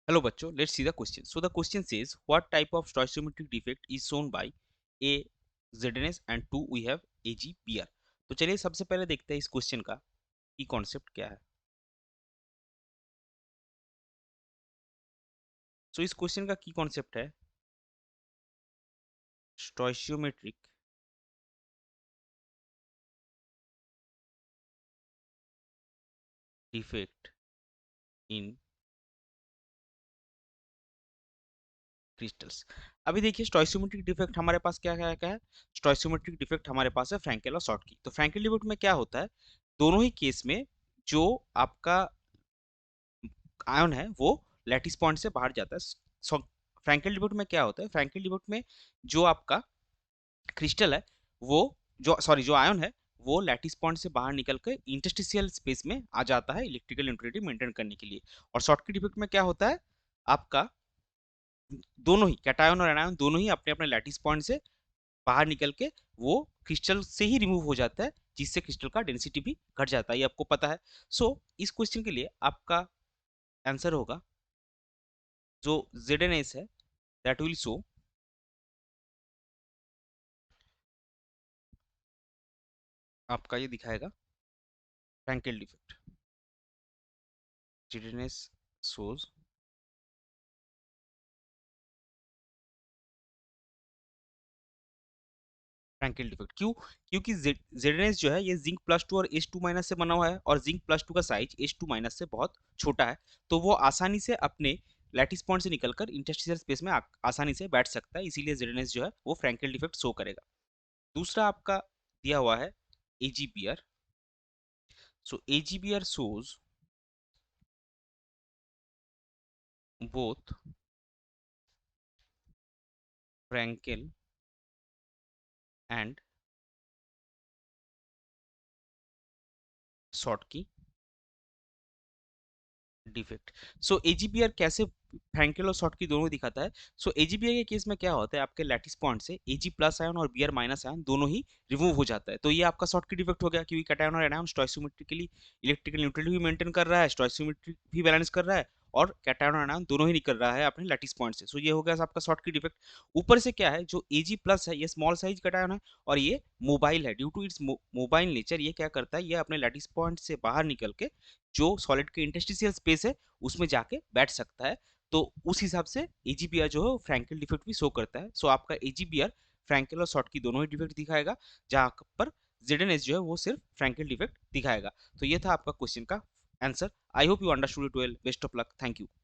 Hello बच्चों, let's see the question. So the question says, what type of stoichiometric defect is shown by A ZNS and 2 we have AGBR. तो चलिए सबसे पहले देखते हैं इस क्वेश्चन का की कॉन्सेप्ट क्या है. सो इस क्वेश्चन का की कॉन्सेप्ट है stoichiometric defect in क्रिस्टल्स. अभी देखिए स्टोइसियोमेट्रिक डिफेक्ट हमारे पास क्या क्या क्या है. स्टोइसियोमेट्रिक डिफेक्ट हमारे पास है फ्रैंकेल और शॉर्टकी. तो फ्रैंकेल डिफेक्ट में क्या होता है, दोनों ही केस में जो आपका आयन है वो लैटिस पॉइंट से बाहर जाता है. फ्रैंकेल डिफेक्ट में क्या होता है, फ्रैंकेल डिफेक्ट में जो आपका क्रिस्टल है वो जो आयन है वो लैटिस पॉइंट से बाहर निकल कर इंटरस्टिशियल स्पेस में आ जाता है इलेक्ट्रिकल न्यूट्रलिटी मेंटेन करने के लिए. और शॉर्टकी डिफेक्ट में क्या होता है, आपका दोनों ही कैटायन और एनायन दोनों ही अपने अपने लैटिस पॉइंट से बाहर निकल के वो क्रिस्टल से ही रिमूव हो जाता है, जिससे क्रिस्टल का डेंसिटी भी घट जाता है, ये आपको पता है. इस क्वेश्चन के लिए आपका आंसर होगा जो ZnS है, दैट विल शो आपका ये दिखाएगा Frenkel defect. ZnS shows Frenkel defect. क्यों? क्योंकि ZnS जो है ये जिंक प्लस टू और H2 माइनस से बना हुआ है, और जिंक प्लस टू का साइज H2 माइनस से बहुत छोटा है, तो वो आसानी से अपने लैटिस पॉइंट से निकलकर इंटरस्टिशियल स्पेस में आसानी से बैठ सकता है, इसीलिए ZnS जो है वो फ्रैंकेल डिफेक्ट शो करेगा. दूसरा आपका दिया हुआ है AGBR. AGBR shows both Frankel and Schottky defect. AGBR कैसे फ्रैंकेल और शॉर्टकी दोनों दिखाता है. AGBR के केस में क्या होता है, आपके लैटिस पॉइंट से Ag प्लस आयन और Br माइनस आयन दोनों ही रिमूव हो जाता है, तो ये आपका शॉर्टकी डिफेक्ट हो गया, क्योंकि कैटायन और एनायन स्टोइसियोमेट्रिकली इलेक्ट्रिकल न्यूट्रलिटी भी मेंटेन कर रहा है, स्टोइसियोमेट्रिक भी बैलेंस कर रहा है, और कैटायन और एनायन दोनों ही निकल रहा है अपने लैटिस पॉइंट से. ये हो गया आपका शॉर्टकी डिफेक्ट. ऊपर से क्या है, जो Ag प्लस है ये स्मॉल साइज कैटायन है, और ये मोबाइल है. Due to its mobile nature ये क्या करता है, ये अपने लैटिस पॉइंट से बाहर निकल के जो सॉलिड के इंटरस्टिशियल स्पेस है उसमें जाके बैठ सकता है. तो उस हिसाब से AGBR जो है फ्रैंकेल डिफेक्ट भी शो करता है. आपका AGBR फ्रैंकेल और शॉर्ट की दोनों ही डिफेक्ट दिखाएगा, जहां पर ZnS जो है वो सिर्फ फ्रैंकेल डिफेक्ट दिखाएगा. तो ये था आपका क्वेश्चन का answer. I hope you understood it well. Best of luck. Thank you.